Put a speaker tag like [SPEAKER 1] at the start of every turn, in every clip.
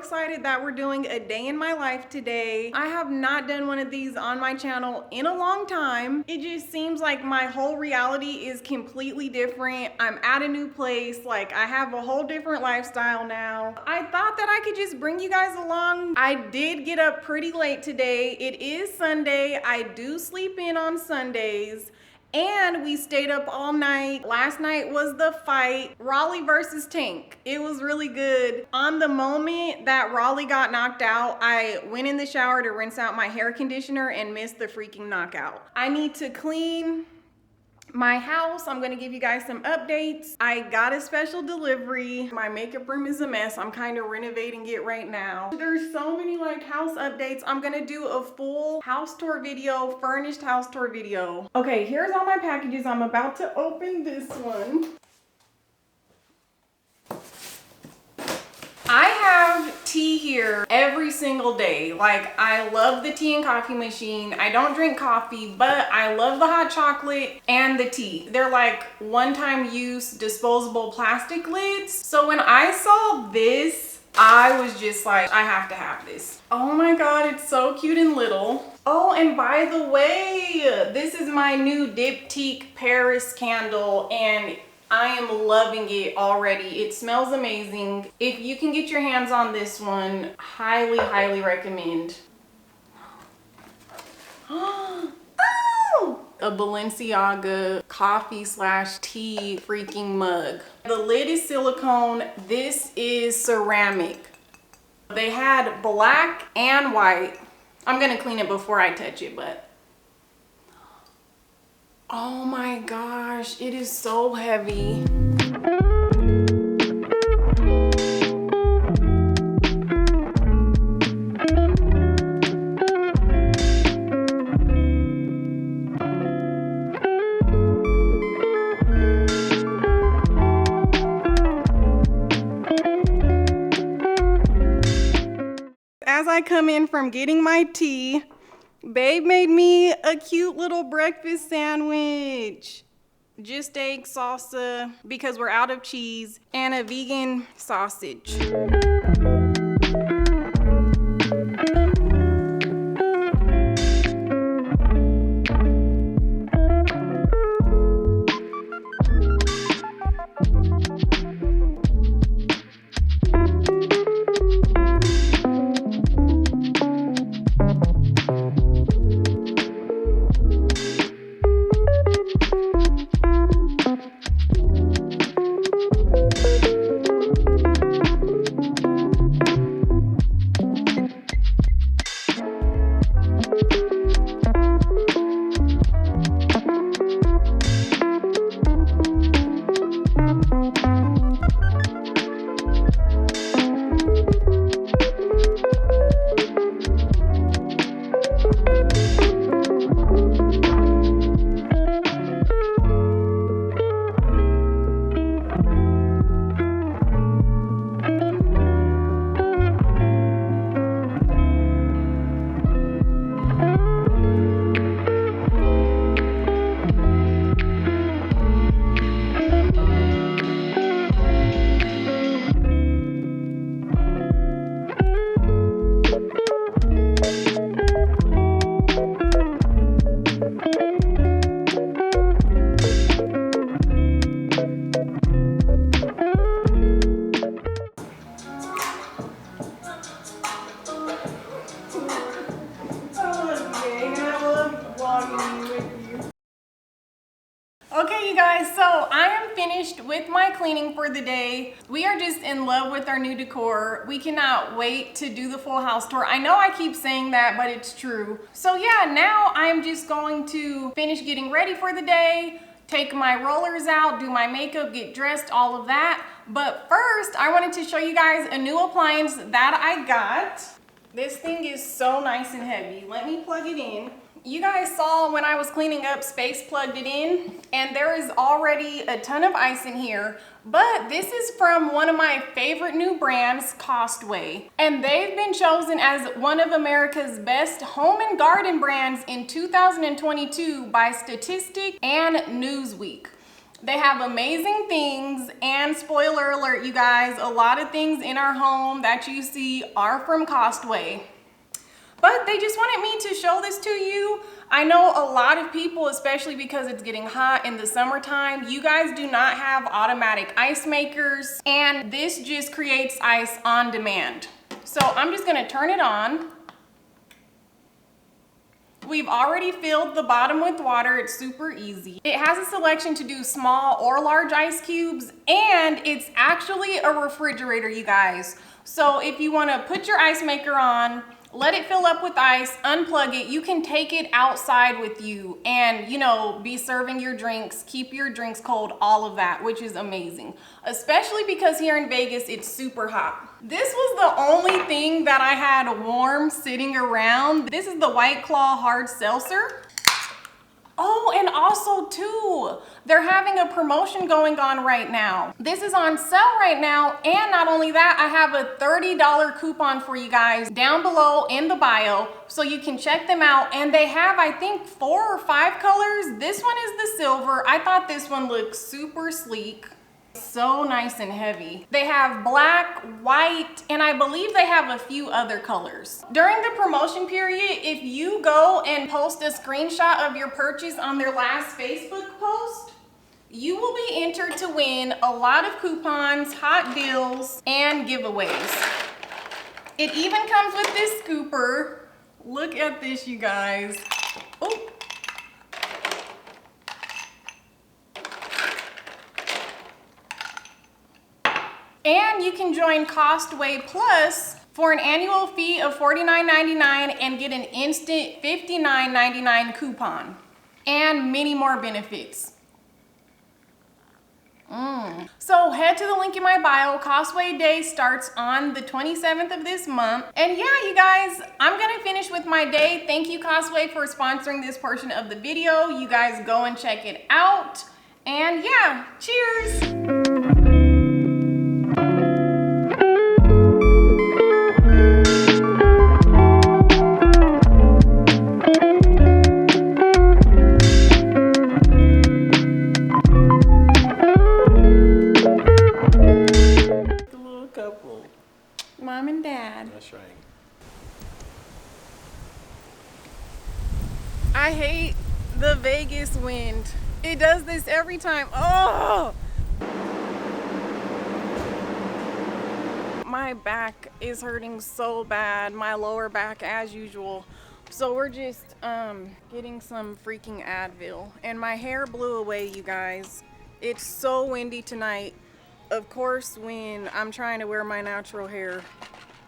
[SPEAKER 1] excited that we're doing a day in my life today. I have not done one of these on my channel in a long time. It just seems like my whole reality is completely different. I'm at a new place, like I have a whole different lifestyle now. I thought that I could just bring you guys along. I did get up pretty late today. It is Sunday. I do sleep in on Sundays. And we stayed up all night. Last night was the fight, Raleigh versus Tank. It was really good. On the moment that Raleigh got knocked out, I went in the shower to rinse out my hair conditioner and missed the freaking knockout. I need to clean my house. I'm gonna give you guys some updates. I got a special delivery. My makeup room is a mess. I'm kind of renovating it right now. There's so many like house updates. I'm gonna do a full house tour video, furnished house tour video. Okay, here's all my packages. I'm about to open this one. I have tea here every single day. Like, I love the tea and coffee machine. I don't drink coffee, but I love the hot chocolate and the tea. They're like one-time use disposable plastic lids. So when I saw this, I was just like, I have to have this. Oh my God, it's so cute and little. Oh, and by the way, this is my new Diptyque Paris candle, and I am loving it already. It smells amazing. If you can get your hands on this one, highly, highly recommend. Oh! A Balenciaga coffee / tea freaking mug. The lid is silicone. This is ceramic. They had black and white. I'm gonna clean it before I touch it, but oh my gosh, it is so heavy. As I come in from getting my tea, babe made me a cute little breakfast sandwich. Just egg, salsa, because we're out of cheese, and a vegan sausage. Okay, you guys, so I am finished with my cleaning for the day. We are just in love with our new decor. We cannot wait to do the full house tour. I know I keep saying that, but it's true. So yeah, now I'm just going to finish getting ready for the day, take my rollers out, do my makeup, get dressed, all of that. But first, I wanted to show you guys a new appliance that I got. This thing is so nice and heavy. Let me plug it in. You guys saw when I was cleaning up, Space plugged it in, and there is already a ton of ice in here, but this is from one of my favorite new brands, Costway, and they've been chosen as one of America's best home and garden brands in 2022 by Statista and Newsweek. They have amazing things, and spoiler alert, you guys, a lot of things in our home that you see are from Costway. But they just wanted me to show this to you. I know a lot of people, especially because it's getting hot in the summertime, you guys do not have automatic ice makers, and this just creates ice on demand. So I'm just gonna turn it on. We've already filled the bottom with water. It's super easy. It has a selection to do small or large ice cubes, and it's actually a refrigerator, you guys. So if you wanna put your ice maker on, let it fill up with ice, unplug it, you can take it outside with you and, you know, be serving your drinks, keep your drinks cold, all of that, which is amazing. Especially because here in Vegas, it's super hot. This was the only thing that I had warm sitting around. This is the White Claw Hard Seltzer. Oh, and also too, they're having a promotion going on right now. This is on sale right now, and not only that, I have a $30 coupon for you guys down below in the bio, so you can check them out. And they have, I think, 4 or 5 colors. This one is the silver. I thought this one looked super sleek. So nice and heavy. They have black, white, and I believe they have a few other colors. During the promotion period, if you go and post a screenshot of your purchase on their last Facebook post, you will be entered to win a lot of coupons, hot deals, and giveaways. It even comes with this scooper. Look at this, you guys. Oh. And you can join Costway Plus for an annual fee of $49.99 and get an instant $59.99 coupon and many more benefits. So head to the link in my bio. Costway Day starts on the 27th of this month. And yeah, you guys, I'm gonna finish with my day. Thank you, Costway, for sponsoring this portion of the video. You guys go and check it out. And yeah, cheers. Mom and Dad.
[SPEAKER 2] That's right.
[SPEAKER 1] I hate the Vegas wind. It does this every time. Oh! My back is hurting so bad. My lower back as usual. So we're just getting some freaking Advil. And my hair blew away, you guys. It's so windy tonight. Of course, when I'm trying to wear my natural hair.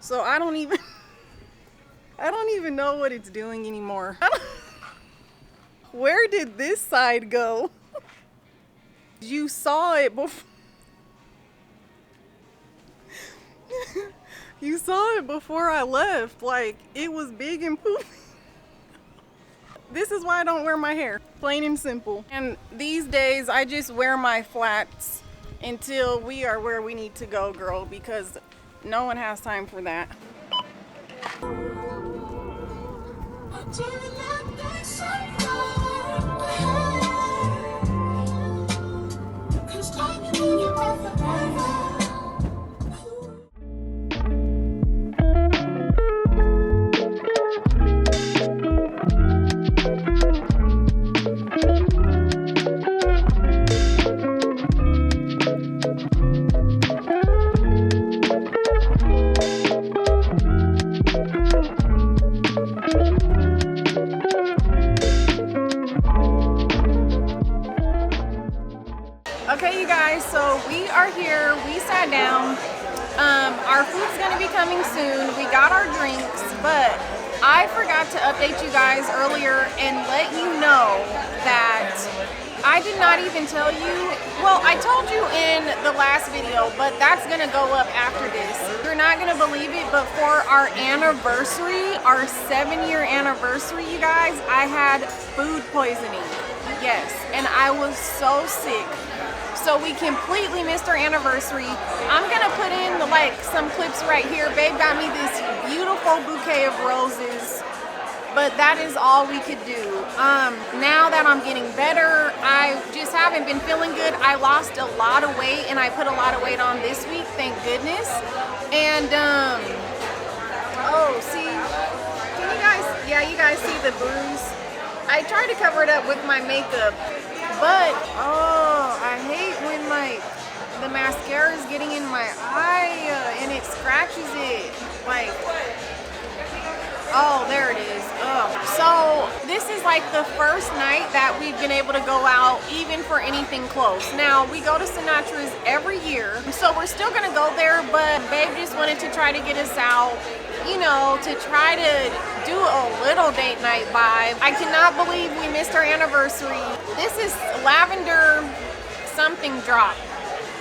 [SPEAKER 1] So I don't even know what it's doing anymore. Where did this side go? You saw it before. You saw it before I left. Like, it was big and poofy. This is why I don't wear my hair. Plain and simple. And these days, I just wear my flats until we are where we need to go, girl, because no one has time for that. Okay, you guys, so we are here. We sat down. Our food's gonna be coming soon. We got our drinks, but I forgot to update you guys earlier and let you know that I did not even tell you. Well, I told you in the last video, but that's gonna go up after this. You're not gonna believe it, but for our anniversary, our 7-year anniversary, you guys, I had food poisoning. Yes, and I was so sick. So we completely missed our anniversary. I'm gonna put in some clips right here. Babe got me this beautiful bouquet of roses. but that is all we could do. Now that I'm getting better, I just haven't been feeling good. I lost a lot of weight, and I put a lot of weight on this week, thank goodness. And oh, see, can you guys, yeah, you guys see the bruise? I tried to cover it up with my makeup, but oh, I hate when like the mascara is getting in my eye and it scratches it. Like, oh, there it is. Ugh. So this is like the first night that we've been able to go out even for anything close. Now we go to Sinatra's every year, so we're still gonna go there, but babe just wanted to try to get us out, you know, to try to do a little date night vibe. I cannot believe we missed our anniversary. This is lavender something drop.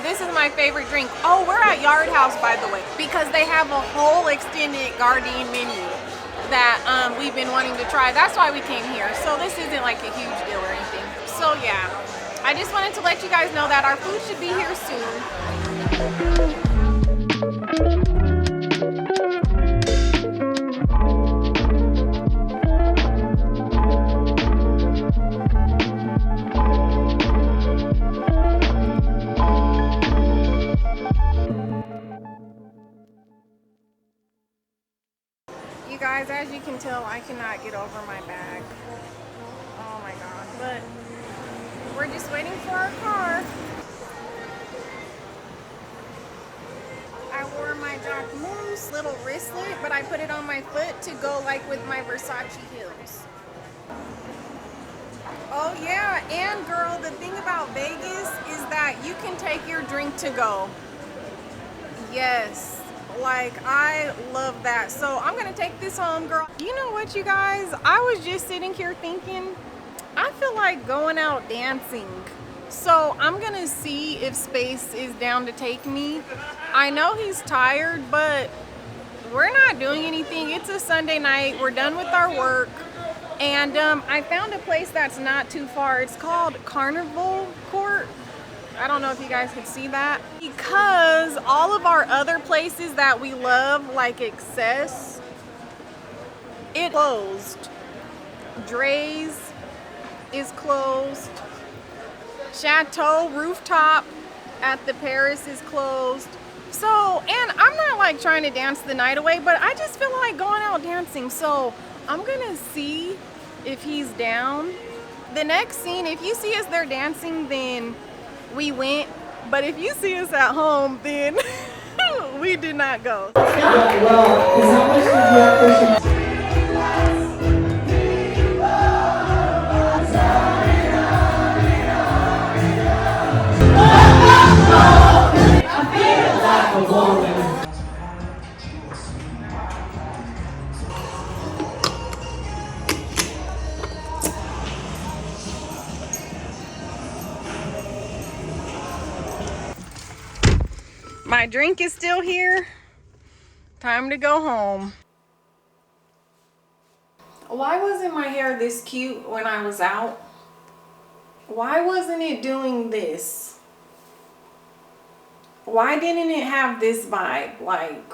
[SPEAKER 1] This is my favorite drink. Oh, we're at Yard House, by the way, because they have a whole extended Gardein menu that we've been wanting to try. That's why we came here. So this isn't like a huge deal or anything. So yeah, I just wanted to let you guys know that our food should be here soon. You guys, as you can tell, I cannot get over my bag. Oh my god. But we're just waiting for our car. I wore my Jacquemus little wristlet, but I put it on my foot to go like with my Versace heels. Oh yeah, and girl, the thing about Vegas is that you can take your drink to go. Yes. Like, I love that. So I'm gonna take this home, girl. You know what, you guys, I was just sitting here thinking, I feel like going out dancing. So I'm gonna see if Space is down to take me. I know he's tired, but we're not doing anything. It's a Sunday night, we're done with our work, and I found a place that's not too far. It's called Carnival Court. I don't know if you guys can see that, because all of our other places that we love, like Excess, it closed. Dre's is closed. Chateau Rooftop at the Paris is closed. So, and I'm not like trying to dance the night away, but I just feel like going out dancing. So I'm gonna see if he's down. The next scene, if you see us there dancing, then we went, but if you see us at home, then we did not go. My drink is still here. Time to go home. Why wasn't my hair this cute when I was out? Why wasn't it doing this? Why didn't it have this vibe? Like,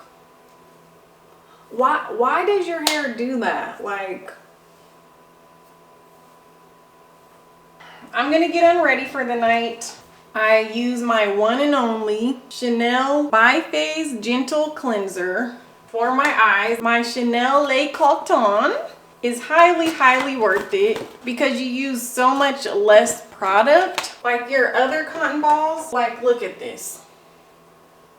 [SPEAKER 1] why does your hair do that? Like, I'm gonna get unready for the night. I use my one and only Chanel Biphase Gentle Cleanser for my eyes. My Chanel Le Coton is highly worth it because you use so much less product. Like your other cotton balls, like look at this.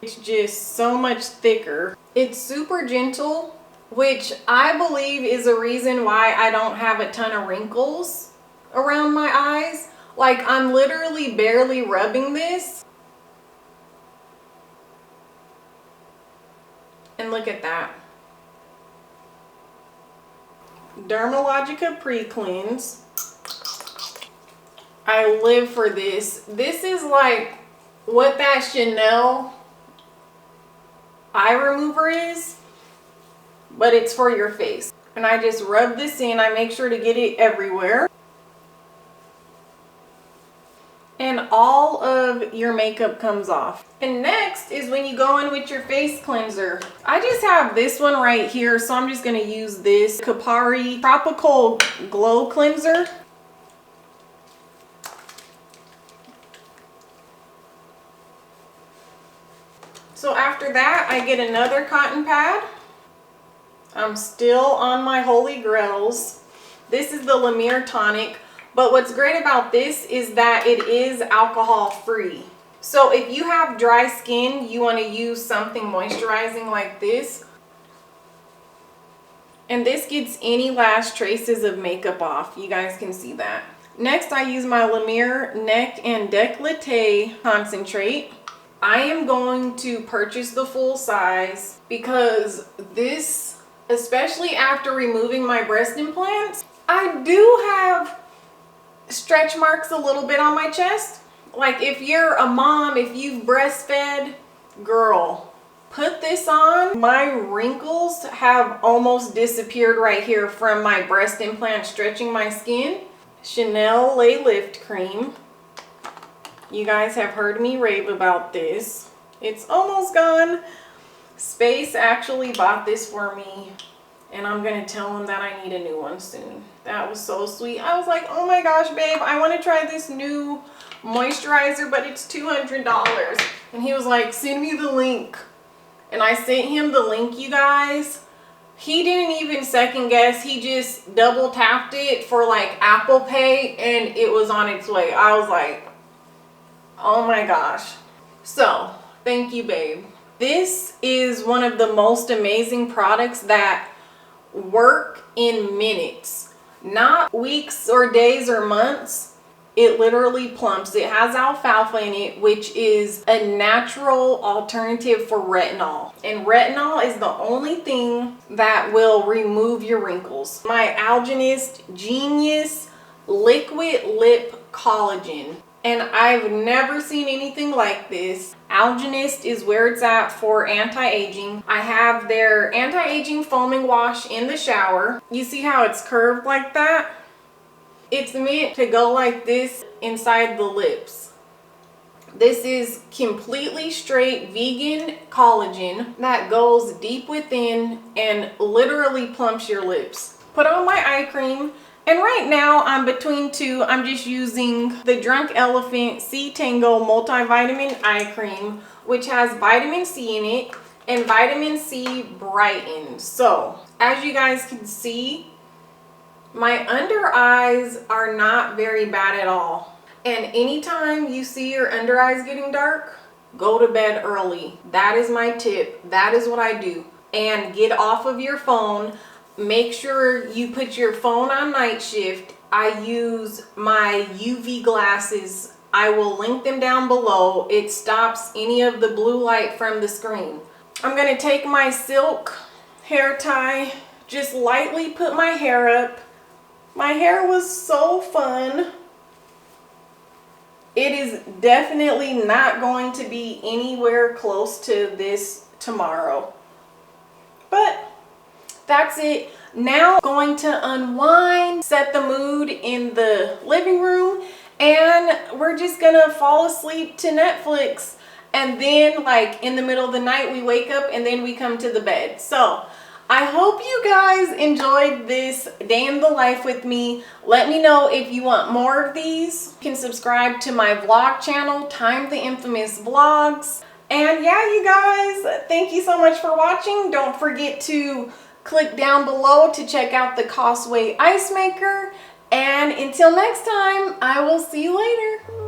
[SPEAKER 1] It's just so much thicker. It's super gentle, which I believe is a reason why I don't have a ton of wrinkles around my eyes. Like, I'm literally barely rubbing this. And look at that. Dermalogica Pre-Cleanse. I live for this. This is like what that Chanel eye remover is, but it's for your face. And I just rub this in. I make sure to get it everywhere. And all of your makeup comes off. And next is when you go in with your face cleanser. I just have this one right here, so I'm just gonna use this Kapari Tropical Glow Cleanser. So after that, I get another cotton pad. I'm still on my holy grails. This is the La Mer Tonic, but what's great about this is that it is alcohol free. So if you have dry skin, you want to use something moisturizing like this. And this gets any last traces of makeup off. You guys can see that. Next, I use my La Mer Neck and Décolleté Concentrate. I am going to purchase the full size because this, especially after removing my breast implants, I do have stretch marks a little bit on my chest. Like if you're a mom, if you've breastfed, girl, put this on. My wrinkles have almost disappeared right here from my breast implant stretching my skin. Chanel Lay Lift Cream. You guys have heard me rave about this. It's almost gone. Space actually bought this for me, and I'm gonna tell him that I need a new one soon. That was so sweet. I was like, oh my gosh, babe, I want to try this new moisturizer, but it's $200. And he was like, send me the link. And I sent him the link, you guys. He didn't even second guess. He just double tapped it for like Apple Pay, and it was on its way. I was like, oh my gosh. So thank you, babe. This is one of the most amazing products that work in minutes, not weeks or days or months. It literally plumps. It has alfalfa in it, which is a natural alternative for retinol. And retinol is the only thing that will remove your wrinkles. My Algenist Genius Liquid Lip Collagen. And I've never seen anything like this. Algenist is where it's at for anti-aging. I have their anti-aging foaming wash in the shower. You see how it's curved like that? It's meant to go like this inside the lips. This is completely straight vegan collagen that goes deep within and literally plumps your lips. Put on my eye cream. And right now I'm between two. I'm just using the Drunk Elephant C Tango Multivitamin Eye Cream, which has vitamin C in it, and vitamin C brightens. So as you guys can see, my under eyes are not very bad at all. And anytime you see your under eyes getting dark, go to bed early. That is my tip. That is what I do. And get off of your phone. Make sure you put your phone on night shift. I use my UV glasses. I will link them down below. It stops any of the blue light from the screen. I'm going to take my silk hair tie, just lightly put my hair up. My hair was so fun. It is definitely not going to be anywhere close to this tomorrow. But that's it. Now going to unwind, set the mood in the living room, and we're just gonna fall asleep to Netflix. And then like in the middle of the night, we wake up and then we come to the bed. So I hope you guys enjoyed this day in the life with me. Let me know if you want more of these. You can subscribe to my vlog channel, Time the Infamous Vlogs. And yeah, you guys, thank you so much for watching. Don't forget to click down below to check out the Causeway Ice Maker. And until next time, I will see you later.